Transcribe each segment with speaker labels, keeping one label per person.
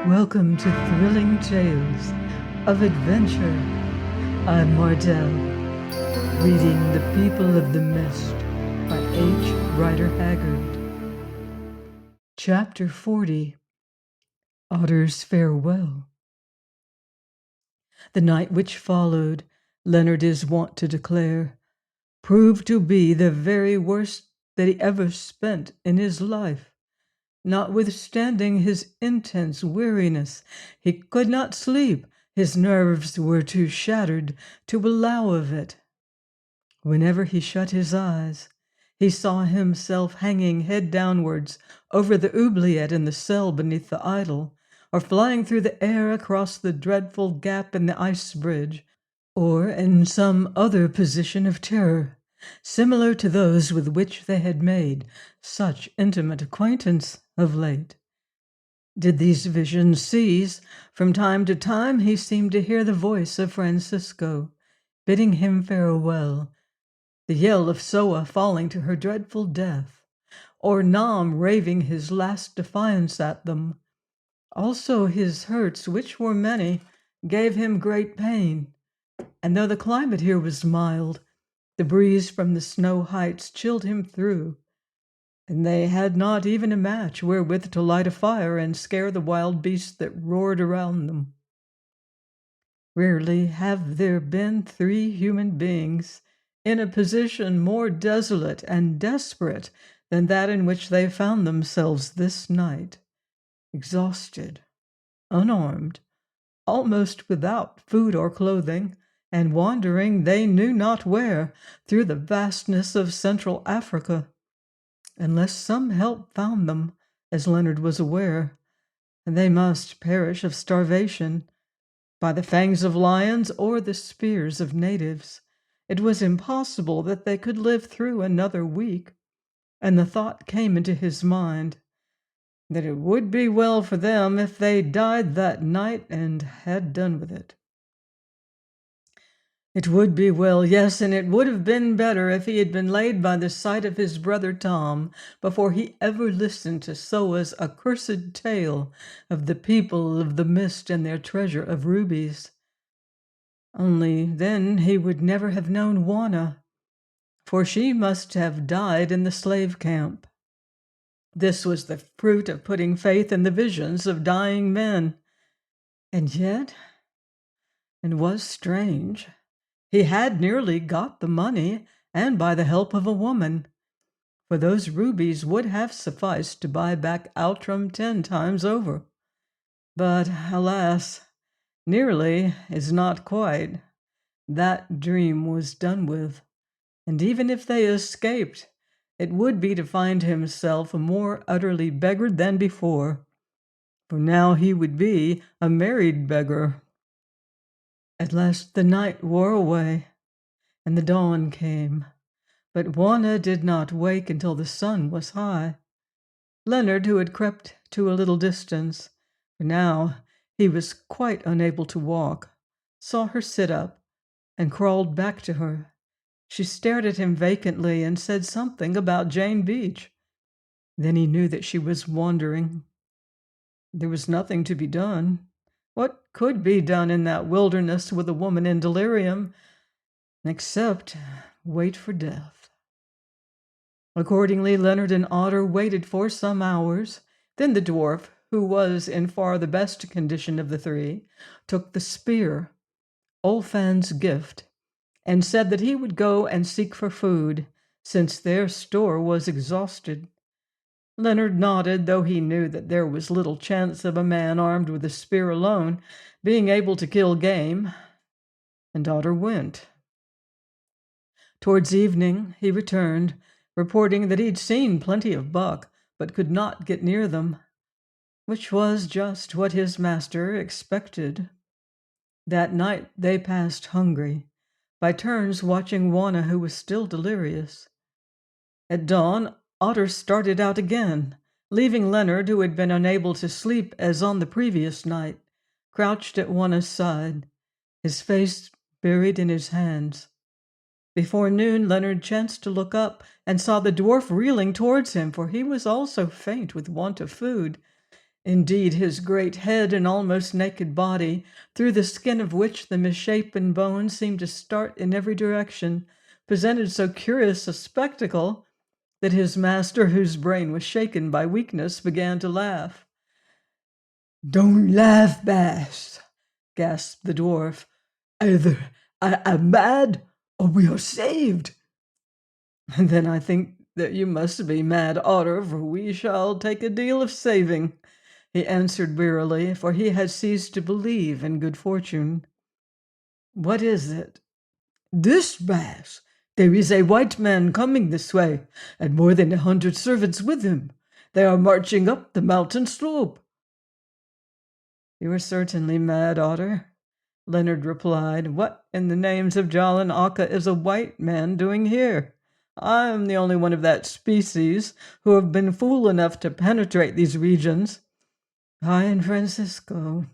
Speaker 1: Welcome to Thrilling Tales of Adventure. I'm Mardell, reading The People of the Mist by H. Rider Haggard. Chapter 40, Otter's Farewell. The night which followed, Leonard is wont to declare, proved to be the very worst that he ever spent in his life. Notwithstanding his intense weariness, he could not sleep. His nerves were too shattered to allow of it. Whenever he shut his eyes, he saw himself hanging head downwards over the oubliette in the cell beneath the idol, or flying through the air across the dreadful gap in the ice bridge, or in some other position of terror, similar to those with which they had made such intimate acquaintance of late. Did these visions cease, from time to time he seemed to hear the voice of Francisco, bidding him farewell, the yell of Soa falling to her dreadful death, or Nam raving his last defiance at them. Also his hurts, which were many, gave him great pain, and though the climate here was mild, the breeze from the snow heights chilled him through, and they had not even a match wherewith to light a fire and scare the wild beasts that roared around them. Rarely have there been 3 human beings in a position more desolate and desperate than that in which they found themselves this night, exhausted, unarmed, almost without food or clothing, and wandering they knew not where through the vastness of Central Africa. Unless some help found them, as Leonard was aware, they must perish of starvation by the fangs of lions or the spears of natives. It was impossible that they could live through another week, and the thought came into his mind that it would be well for them if they died that night and had done with it. It would be well, yes, and it would have been better if he had been laid by the side of his brother Tom before he ever listened to Soa's accursed tale of the people of the mist and their treasure of rubies. Only then he would never have known Juana, for she must have died in the slave camp. This was the fruit of putting faith in the visions of dying men. And yet, it was strange. He had nearly got the money, and by the help of a woman, for those rubies would have sufficed to buy back Outram 10 times over. But, alas, nearly is not quite. That dream was done with, and even if they escaped, it would be to find himself more utterly beggared than before, for now he would be a married beggar. At last the night wore away, and the dawn came, but Juana did not wake until the sun was high. Leonard, who had crept to a little distance, for now he was quite unable to walk, saw her sit up and crawled back to her. She stared at him vacantly and said something about Jane Beach. Then he knew that she was wandering. There was nothing to be done. What could be done in that wilderness with a woman in delirium, except wait for death? Accordingly, Leonard and Otter waited for some hours. Then the dwarf, who was in far the best condition of the 3, took the spear, Olfan's gift, and said that he would go and seek for food, since their store was exhausted. Leonard nodded, though he knew that there was little chance of a man armed with a spear alone being able to kill game, and Otter went. Towards evening he returned, reporting that he'd seen plenty of buck, but could not get near them, which was just what his master expected. That night they passed hungry, by turns watching Juana, who was still delirious. At dawn, Otter started out again, leaving Leonard, who had been unable to sleep as on the previous night, crouched at Juana's side, his face buried in his hands. Before noon, Leonard chanced to look up and saw the dwarf reeling towards him, for he was also faint with want of food, Indeed, his great head and almost naked body, through the skin of which the misshapen bones seemed to start in every direction, presented so curious a spectacle that his master, whose brain was shaken by weakness, began to laugh. "Don't laugh, Bass," gasped the dwarf. "Either I am mad or we are saved." "Then I think that you must be mad, Otter, for we shall take a deal of saving," he answered wearily, for he had ceased to believe in good fortune. "What is it?" "This, Bass. There is a white man coming this way, and more than 100 servants with him. They are marching up the mountain slope." "You are certainly mad, Otter," Leonard replied. "What in the names of Jalan Aka is a white man doing here? I am the only one of that species who have been fool enough to penetrate these regions. I and Francisco."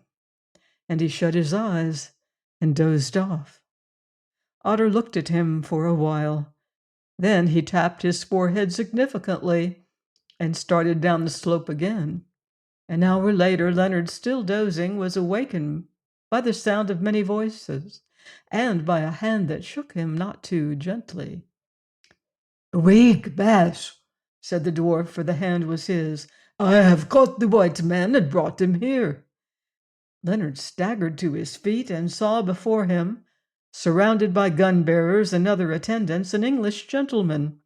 Speaker 1: And he shut his eyes and dozed off. Otter looked at him for a while. Then he tapped his forehead significantly and started down the slope again. An hour later, Leonard, still dozing, was awakened by the sound of many voices and by a hand that shook him not too gently. "Awake, Bass," said the dwarf, for the hand was his. "I have caught the white man and brought him here." Leonard staggered to his feet and saw before him, surrounded by gun-bearers and other attendants, an English gentleman,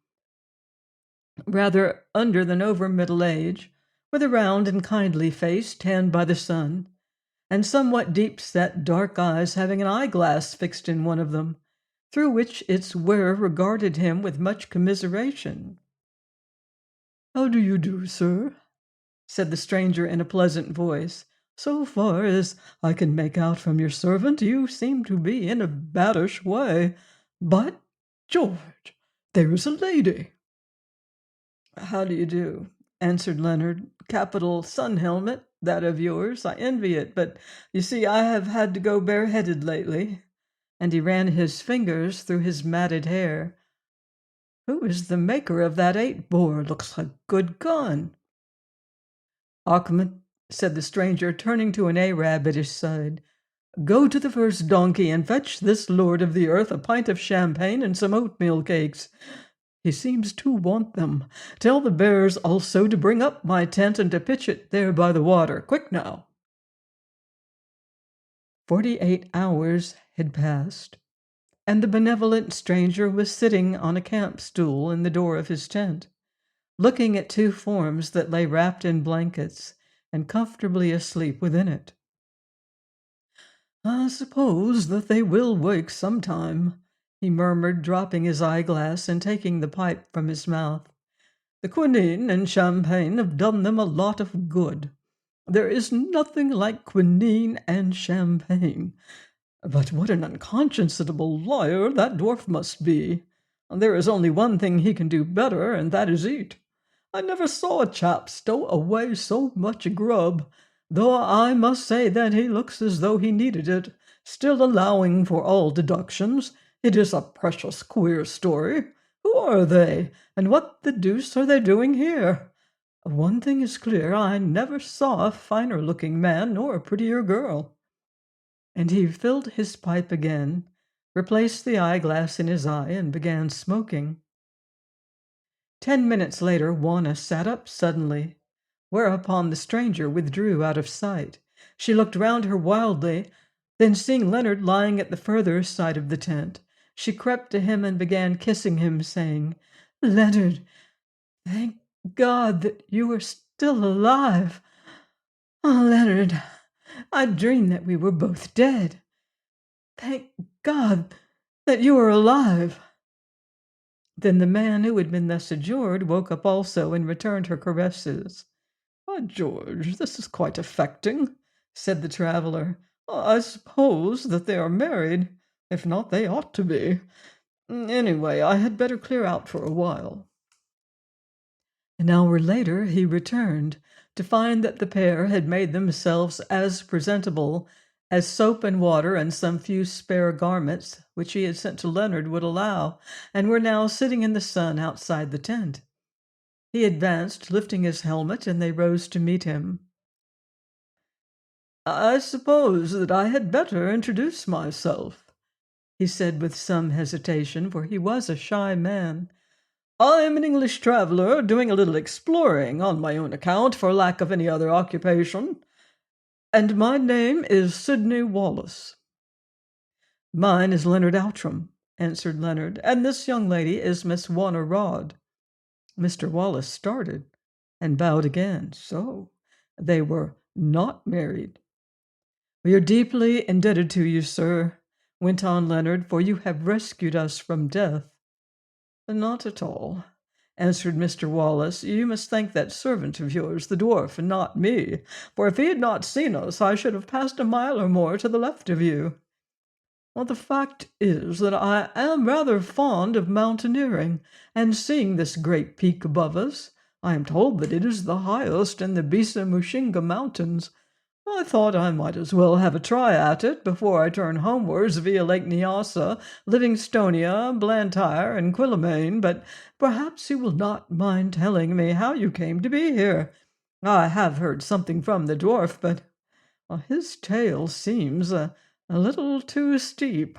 Speaker 1: rather under than over middle age, with a round and kindly face tanned by the sun, and somewhat deep-set dark eyes having an eyeglass fixed in one of them, through which its wearer regarded him with much commiseration. "How do you do, sir?" said the stranger in a pleasant voice. "So far as I can make out from your servant, you seem to be in a baddish way. But, George, there is a lady." "How do you do?" answered Leonard. "Capital sun helmet, that of yours. I envy it, but you see I have had to go bareheaded lately." And he ran his fingers through his matted hair. "Who is the maker of that 8-bore? Looks like a good gun." "Achmed," said the stranger, turning to an Arab at his side, "go to the first donkey and fetch this lord of the earth a pint of champagne and some oatmeal cakes. He seems to want them. Tell the bearers also to bring up my tent and to pitch it there by the water. Quick now." 48 hours had passed, and the benevolent stranger was sitting on a camp stool in the door of his tent, looking at 2 forms that lay wrapped in blankets and comfortably asleep within it. "I suppose that they will wake sometime," he murmured, dropping his eyeglass and taking the pipe from his mouth. "The quinine and champagne have done them a lot of good. There is nothing like quinine and champagne. But what an unconscionable liar that dwarf must be! There is only one thing he can do better, and that is eat. I never saw a chap stow away so much grub, though I must say that he looks as though he needed it. Still, allowing for all deductions, it is a precious queer story. Who are they, and what the deuce are they doing here? One thing is clear, I never saw a finer-looking man nor a prettier girl." And he filled his pipe again, replaced the eyeglass in his eye, and began smoking. 10 minutes later, Juana sat up suddenly, whereupon the stranger withdrew out of sight. She looked round her wildly, then seeing Leonard lying at the further side of the tent, she crept to him and began kissing him, saying, "Leonard, thank God that you are still alive. Oh, Leonard, I dreamed that we were both dead. Thank God that you are alive." Then the man who had been thus adjured woke up also and returned her caresses. "By George, this is quite affecting," said the traveler. "I suppose that they are married. If not, they ought to be. Anyway, I had better clear out for a while." An hour later he returned, to find that the pair had made themselves as presentable as soap and water and some few spare garments which he had sent to Leonard would allow, and were now sitting in the sun outside the tent. He advanced, lifting his helmet, and they rose to meet him. "I suppose that I had better introduce myself," he said with some hesitation, for he was a shy man. "I am an English traveller doing a little exploring on my own account for lack of any other occupation, and my name is Sidney Wallace." "Mine is Leonard Outram," answered Leonard, "and this young lady is Miss Warner Rodd." Mr. Wallace started and bowed again. So they were not married. "We are deeply indebted to you, sir," went on Leonard, "for you have rescued us from death." "Not at all," answered Mr. Wallace. "You must thank that servant of yours, the dwarf, and not me, for if he had not seen us, I should have passed a mile or more to the left of you. Well, the fact is that I am rather fond of mountaineering, and seeing this great peak above us, I am told that it is the highest in the Bisa Mushinga Mountains. I thought I might as well have a try at it before I turn homewards via Lake Nyassa, Livingstonia, Blantyre, and Quillimane, but perhaps you will not mind telling me how you came to be here. I have heard something from the dwarf, but his tale seems a little too steep."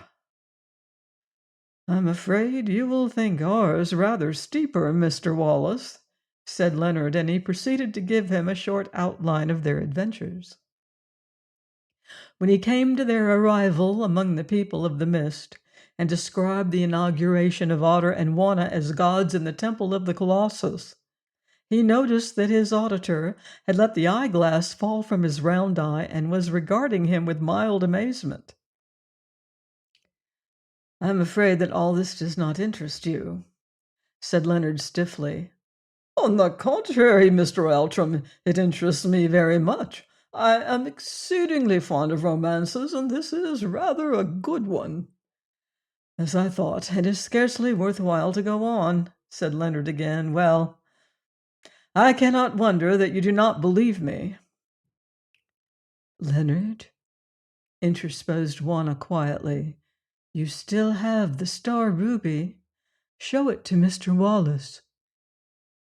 Speaker 1: "I'm afraid you will think ours rather steeper, Mr. Wallace," said Leonard, and he proceeded to give him a short outline of their adventures. When he came to their arrival among the people of the mist, and described the inauguration of Otter and Wanna as gods in the temple of the Colossus, he noticed that his auditor had let the eyeglass fall from his round eye and was regarding him with mild amazement. "I'm afraid that all this does not interest you," said Leonard stiffly. "On the contrary, Mr. Outram, it interests me very much. I am exceedingly fond of romances, and this is rather a good one." "As I thought, it is scarcely worth while to go on," said Leonard again. "Well, I cannot wonder that you do not believe me." "Leonard," interposed Wanna quietly, "you still have the star ruby. Show it to Mr. Wallace."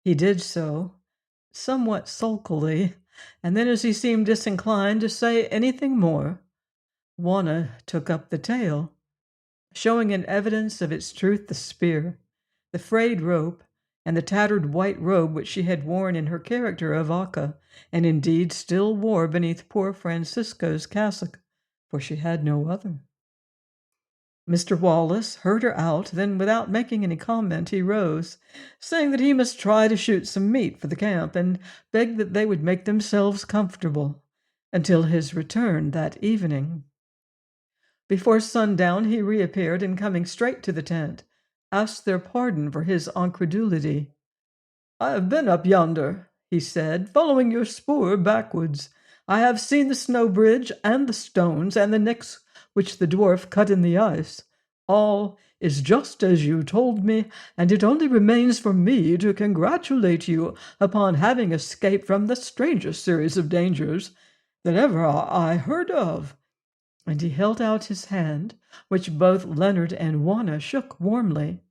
Speaker 1: He did so, somewhat sulkily, and then, as he seemed disinclined to say anything more, Wanna took up the tale, showing in evidence of its truth the spear, the frayed rope, and the tattered white robe which she had worn in her character of Akka, and indeed still wore beneath poor Francisco's cassock, for she had no other. Mr. Wallace heard her out, then without making any comment he rose, saying that he must try to shoot some meat for the camp, and begged that they would make themselves comfortable until his return that evening. Before sundown he reappeared, and coming straight to the tent, asked their pardon for his incredulity. "I have been up yonder," he said, "following your spoor backwards. I have seen the snow bridge and the stones and the nicks which the dwarf cut in the ice. All is just as you told me, and it only remains for me to congratulate you upon having escaped from the strangest series of dangers that ever I heard of." And he held out his hand, which both Leonard and Wanna shook warmly.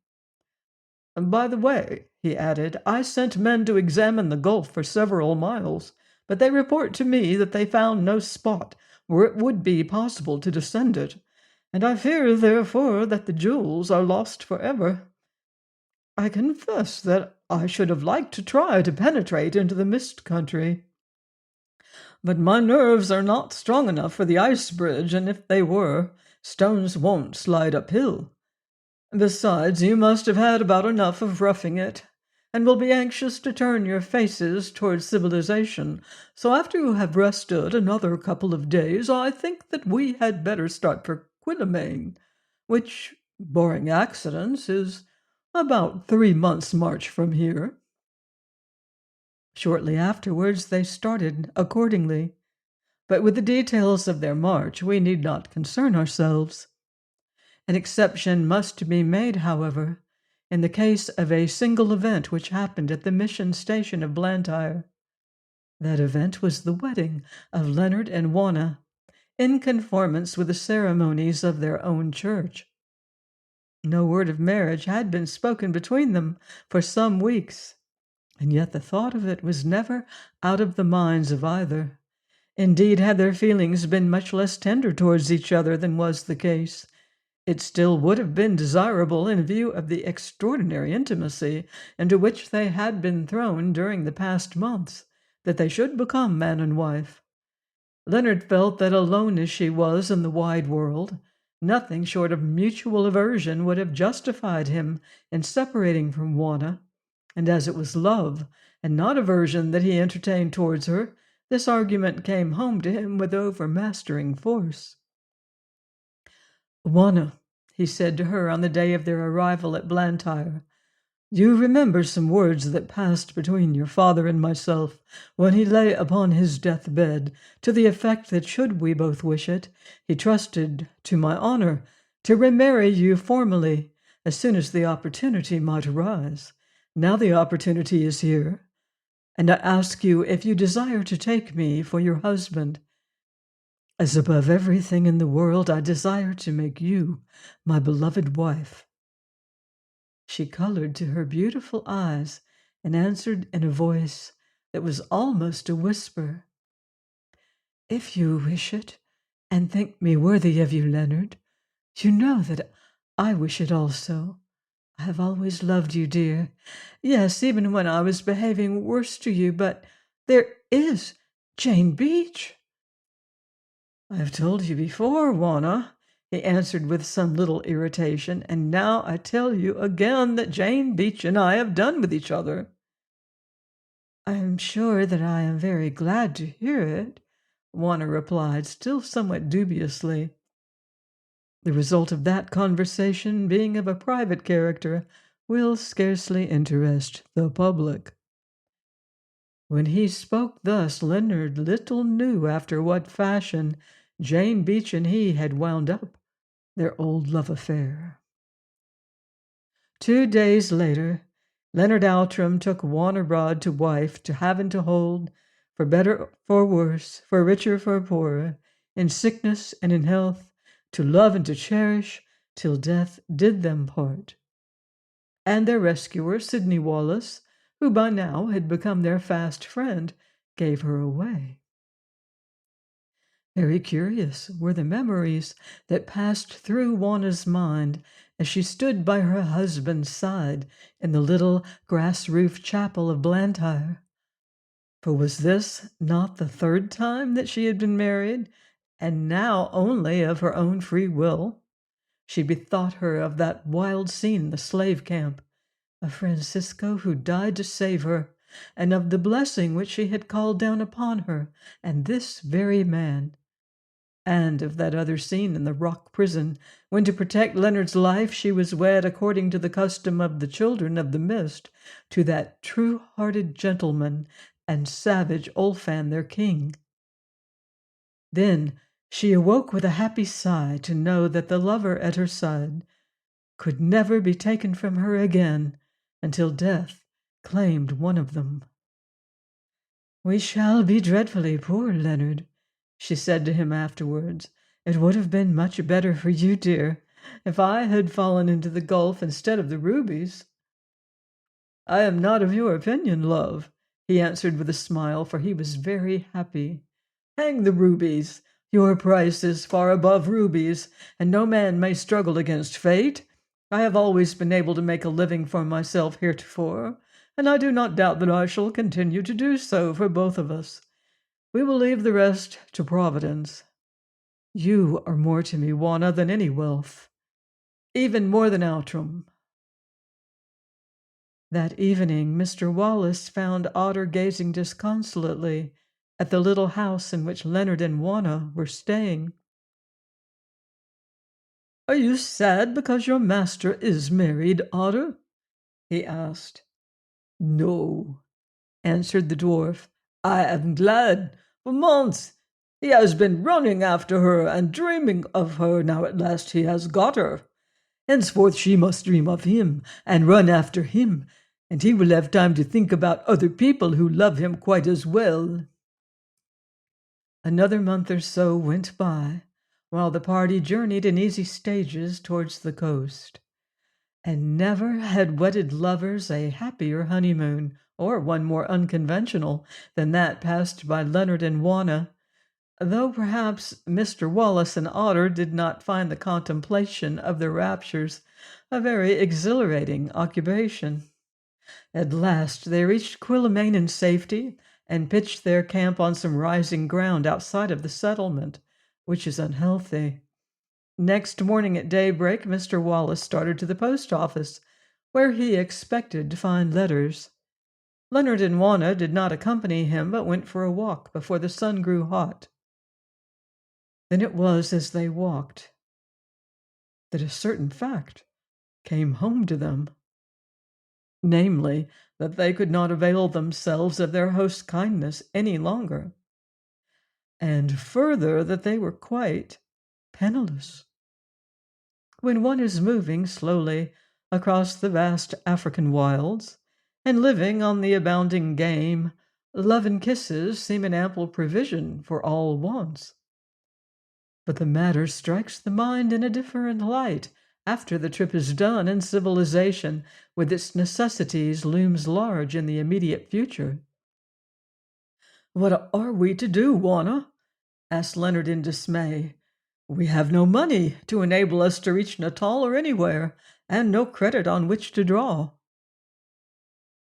Speaker 1: "By the way," he added, "I sent men to examine the gulf for several miles, but they report to me that they found no spot where it would be possible to descend it, and I fear, therefore, that the jewels are lost forever. I confess that I should have liked to try to penetrate into the mist country, but my nerves are not strong enough for the ice bridge, and if they were, stones won't slide uphill. Besides, you must have had about enough of roughing it, and will be anxious to turn your faces towards civilization. So after you have rested another couple of days, I think that we had better start for Quillimane, which, barring accidents, is about 3 months' march from here." Shortly afterwards they started accordingly, but with the details of their march we need not concern ourselves. An exception must be made, however, in the case of a single event which happened at the mission station of Blantyre. That event was the wedding of Leonard and Wanna, in conformance with the ceremonies of their own church. No word of marriage had been spoken between them for some weeks, and yet the thought of it was never out of the minds of either. Indeed, had their feelings been much less tender towards each other than was the case, it still would have been desirable, in view of the extraordinary intimacy into which they had been thrown during the past months, that they should become man and wife. Leonard felt that, alone as she was in the wide world, nothing short of mutual aversion would have justified him in separating from Juana, and as it was love and not aversion that he entertained towards her, this argument came home to him with overmastering force. "Juana," he said to her on the day of their arrival at Blantyre, "you remember some words that passed between your father and myself when he lay upon his death-bed, to the effect that, should we both wish it, he trusted to my honor to remarry you formally as soon as the opportunity might arise. Now the opportunity is here, and I ask you if you desire to take me for your husband. As above everything in the world, I desire to make you my beloved wife." She colored to her beautiful eyes and answered in a voice that was almost a whisper, "If you wish it, and think me worthy of you, Leonard, you know that I wish it also. I have always loved you, dear. Yes, even when I was behaving worse to you, but there is Jane Beach." "I have told you before, Juana," he answered with some little irritation, "and now I tell you again that Jane Beach and I have done with each other." "I am sure that I am very glad to hear it," Juana replied, still somewhat dubiously. The result of that conversation, being of a private character, will scarcely interest the public. When he spoke thus, Leonard little knew after what fashion Jane Beach and he had wound up their old love affair. 2 days later, Leonard Outram took Juana Broad to wife, to have and to hold, for better for worse, for richer for poorer, in sickness and in health, to love and to cherish, till death did them part. And their rescuer, Sidney Wallace, who by now had become their fast friend, gave her away. Very curious were the memories that passed through Juana's mind as she stood by her husband's side in the little grass-roofed chapel of Blantyre. For was this not the third time that she had been married, and now only of her own free will? She bethought her of that wild scene in the slave camp, of Francisco who died to save her, and of the blessing which she had called down upon her and this very man, and of that other scene in the rock prison, when, to protect Leonard's life, she was wed, according to the custom of the children of the mist, to that true-hearted gentleman and savage Olfan, their king. Then she awoke with a happy sigh to know that the lover at her side could never be taken from her again until death claimed one of them. "We shall be dreadfully poor, Leonard," she said to him afterwards. "It would have been much better for you, dear, if I had fallen into the gulf instead of the rubies." "I am not of your opinion, love," he answered with a smile, for he was very happy. "Hang the rubies! Your price is far above rubies, and no man may struggle against fate. I have always been able to make a living for myself heretofore, and I do not doubt that I shall continue to do so for both of us. We will leave the rest to Providence. You are more to me, Juana, than any wealth, even more than Outram." That evening Mr. Wallace found Otter gazing disconsolately at the little house in which Leonard and Juana were staying. "Are you sad because your master is married, Otter?" he asked. "No," answered the dwarf. "I am glad. For months he has been running after her and dreaming of her. Now at last he has got her. Henceforth she must dream of him and run after him, and he will have time to think about other people who love him quite as well." Another month or so went by, while the party journeyed in easy stages towards the coast. And never had wedded lovers a happier honeymoon, or one more unconventional than that passed by Leonard and Juana, though perhaps Mr. Wallace and Otter did not find the contemplation of their raptures a very exhilarating occupation. At last they reached Quillimane in safety and pitched their camp on some rising ground outside of the settlement, which is unhealthy. Next morning at daybreak, Mr. Wallace started to the post office, where he expected to find letters. Leonard and Juana did not accompany him, but went for a walk before the sun grew hot. Then it was as they walked that a certain fact came home to them, namely, that they could not avail themselves of their host's kindness any longer, and further that they were quite penniless. When one is moving slowly across the vast African wilds and living on the abounding game, love and kisses seem an ample provision for all wants. But the matter strikes the mind in a different light after the trip is done and civilization, with its necessities, looms large in the immediate future. "What are we to do, Juana?" asked Leonard in dismay. "We have no money to enable us to reach Natal or anywhere, and no credit on which to draw."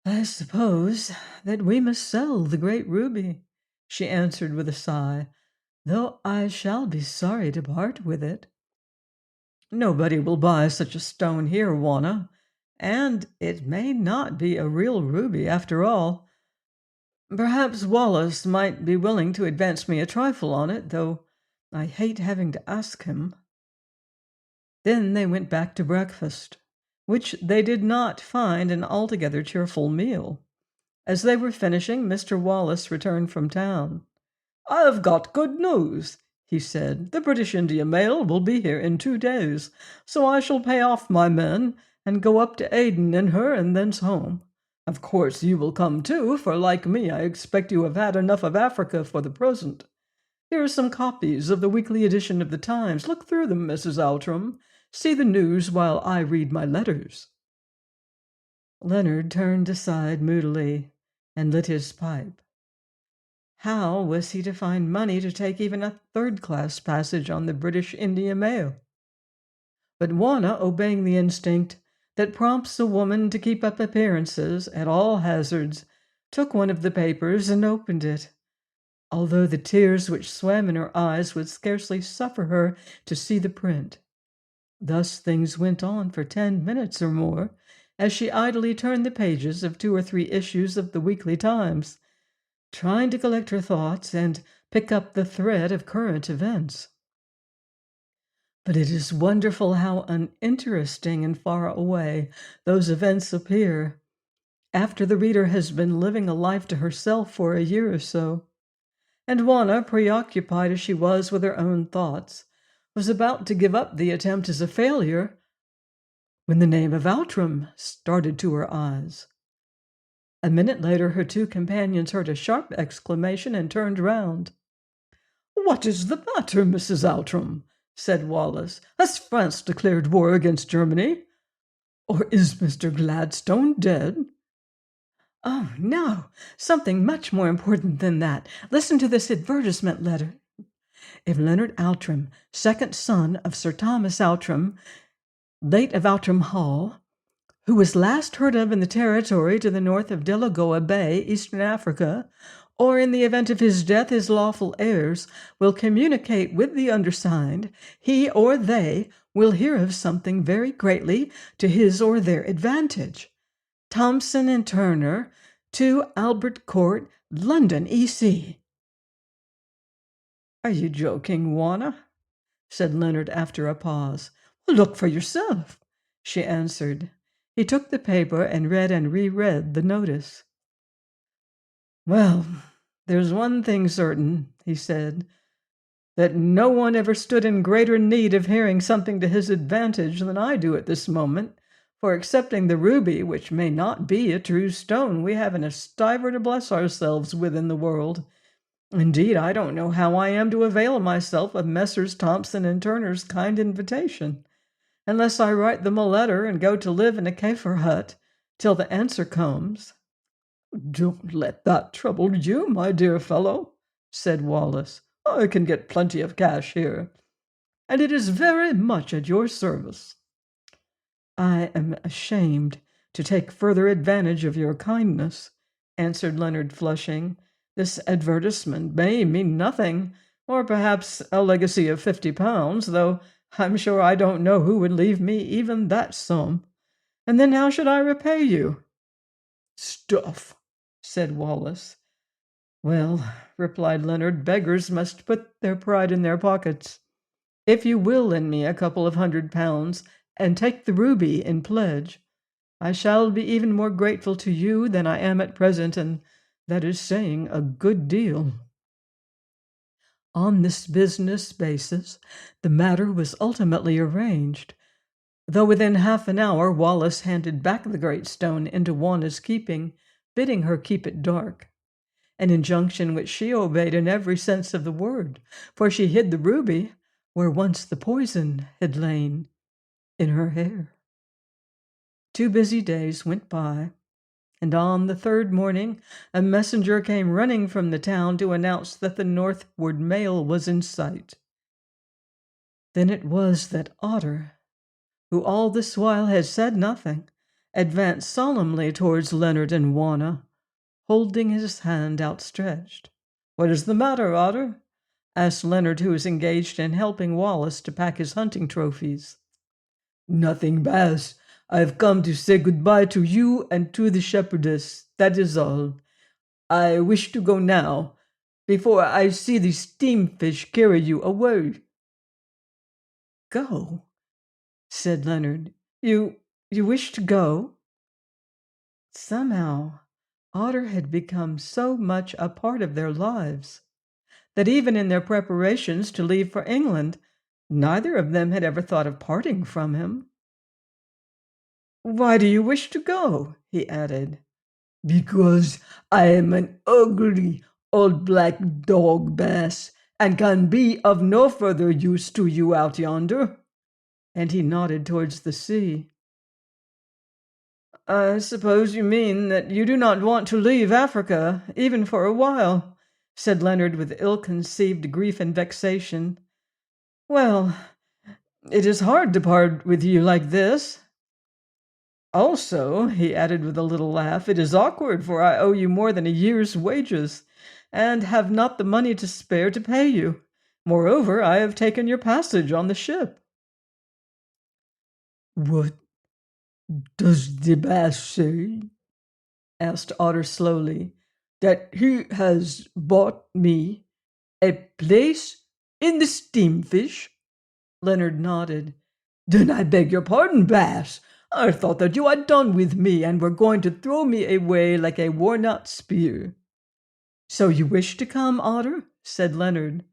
Speaker 1: "I suppose that we must sell the great ruby," she answered with a sigh, "though I shall be sorry to part with it." "Nobody will buy such a stone here, Juana, and it may not be a real ruby after all. Perhaps Wallace might be willing to advance me a trifle on it, though I hate having to ask him." Then they went back to breakfast, which they did not find an altogether cheerful meal. As they were finishing, Mr. Wallace returned from town. "I have got good news," he said. "The British India mail will be here in 2 days, so I shall pay off my men and go up to Aden in her and thence home. Of course you will come too, for like me I expect you have had enough of Africa for the present. Here are some copies of the weekly edition of the Times. Look through them, Mrs. Outram. See the news while I read my letters." Leonard turned aside moodily and lit his pipe. How was he to find money to take even a third-class passage on the British India Mail? But Juana, obeying the instinct that prompts a woman to keep up appearances at all hazards, took one of the papers and opened it, although the tears which swam in her eyes would scarcely suffer her to see the print. Thus things went on for 10 minutes or more, as she idly turned the pages of 2 or 3 issues of the Weekly Times, trying to collect her thoughts and pick up the thread of current events. But it is wonderful how uninteresting and far away those events appear after the reader has been living a life to herself for a year or so. And Juana, preoccupied as she was with her own thoughts, was about to give up the attempt as a failure when the name of Outram started to her eyes. A minute later her 2 companions heard a sharp exclamation and turned round. "What is the matter, Mrs. Outram?" said Wallace. "Has France declared war against Germany? Or is Mr. Gladstone dead?" "Oh, no, something much more important than that. Listen to this advertisement letter. If Leonard Outram, second son of Sir Thomas Outram, late of Outram Hall, who was last heard of in the territory to the north of Delagoa Bay, Eastern Africa, or in the event of his death his lawful heirs, will communicate with the undersigned, he or they will hear of something very greatly to his or their advantage. Thompson and Turner, 2 Albert Court, London, E.C." "Are you joking, Juana?" said Leonard after a pause. "Look for yourself," she answered. He took the paper and read and reread the notice. "Well, there's one thing certain," he said, "that no one ever stood in greater need of hearing something to his advantage than I do at this moment, for excepting the ruby, which may not be a true stone, we haven't a stiver to bless ourselves with in the world. Indeed, I don't know how I am to avail myself of Messrs. Thompson and Turner's kind invitation, unless I write them a letter and go to live in a Kaffir hut till the answer comes." "Don't let that trouble you, my dear fellow," said Wallace. I can get plenty of cash here, and it is very much at your service." "I am ashamed to take further advantage of your kindness," answered Leonard, flushing. "This advertisement may mean nothing, or perhaps a legacy of £50, though I'm sure I don't know who would leave me even that sum. And then how should I repay you?" "Stuff," said Wallace. "Well," replied Leonard, "beggars must put their pride in their pockets. If you will lend me a couple of £100 and take the ruby in pledge, I shall be even more grateful to you than I am at present, and that is saying a good deal." On this business basis, the matter was ultimately arranged, though within half an hour Wallace handed back the great stone into Wanna's keeping, bidding her keep it dark, an injunction which she obeyed in every sense of the word, for she hid the ruby where once the poison had lain, in her hair. 2 busy days went by, and on the third morning a messenger came running from the town to announce that the northward mail was in sight. Then it was that Otter, who all this while had said nothing, advanced solemnly towards Leonard and Wanna, holding his hand outstretched. "What is the matter, Otter?" asked Leonard, who was engaged in helping Wallace to pack his hunting trophies. "Nothing, Bass. I have come to say good-bye to you and to the shepherdess. That is all. I wish to go now, before I see the steam-fish carry you away." "Go?" said Leonard. You wish to go?" Somehow, Otter had become so much a part of their lives that even in their preparations to leave for England, neither of them had ever thought of parting from him. "Why do you wish to go?" he added. "Because I am an ugly old black dog, Bass, and can be of no further use to you out yonder." And he nodded towards the sea. "I suppose you mean that you do not want to leave Africa, even for a while," said Leonard with ill-conceived grief and vexation. "Well, it is hard to part with you like this. Also," he added with a little laugh, "it is awkward, for I owe you more than a year's wages, and have not the money to spare to pay you. Moreover, I have taken your passage on the ship." "What does the Bass say?" asked Otter slowly. "That he has bought me a place in the Steamfish?" Leonard nodded. "Then I beg your pardon, Bass. I thought that you had done with me and were going to throw me away like a worn-out spear." "So you wish to come, Otter?" said Leonard.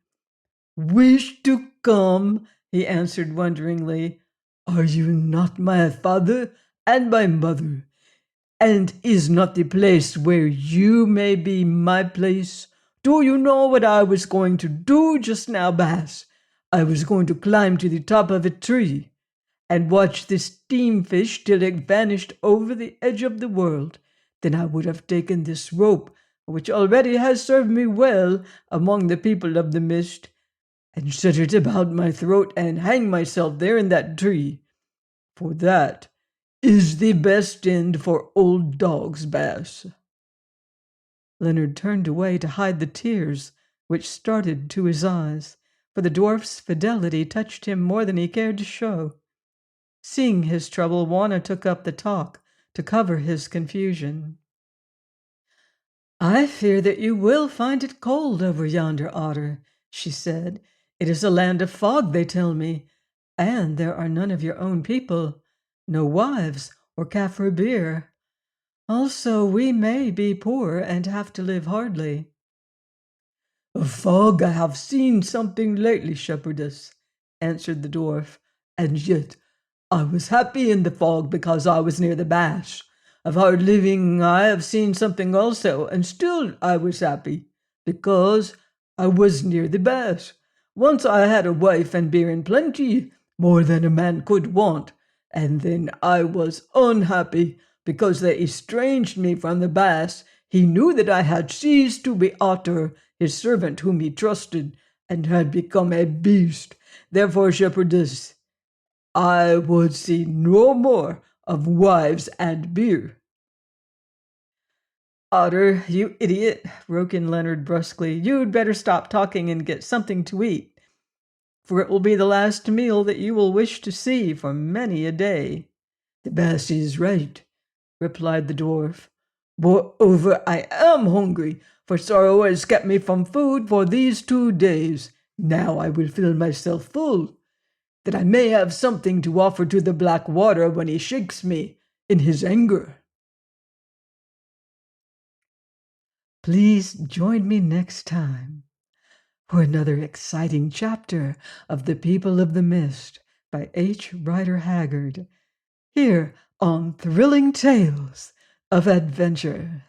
Speaker 1: "Wish to come?" he answered wonderingly. "Are you not my father and my mother? And is not the place where you may be my place? Do you know what I was going to do just now, Bass? I was going to climb to the top of a tree and watch the steamfish till it vanished over the edge of the world. Then I would have taken this rope, which already has served me well among the people of the mist, and set it about my throat and hang myself there in that tree. For that is the best end for old dogs, Bass." Leonard turned away to hide the tears which started to his eyes, for the dwarf's fidelity touched him more than he cared to show. Seeing his trouble, Wanna took up the talk to cover his confusion. "I fear that you will find it cold over yonder, Otter," she said. "It is a land of fog, they tell me, and there are none of your own people, no wives or Kaffir beer. Also, we may be poor and have to live hardly." "A fog I have seen something lately, shepherdess," answered the dwarf, "and yet I was happy in the fog because I was near the Bash. Of hard living I have seen something also, and still I was happy, because I was near the Bash. Once I had a wife and beer in plenty, more than a man could want, and then I was unhappy, because they estranged me from the Bass. He knew that I had ceased to be Otter, his servant whom he trusted, and had become a beast. Therefore, shepherdess, I would see no more of wives and beer. Otter, you idiot, broke in Leonard brusquely. You'd better stop talking and get something to eat, for it will be the last meal that you will wish to see for many a day. The bass is right, replied the dwarf. Moreover, I am hungry, for sorrow has kept me from food for these 2 days. Now I will fill myself full, that I may have something to offer to the black water when he shakes me in his anger. Please join me next time for another exciting chapter of The People of the Mist by H. Rider Haggard, here on Thrilling Tales of Adventure.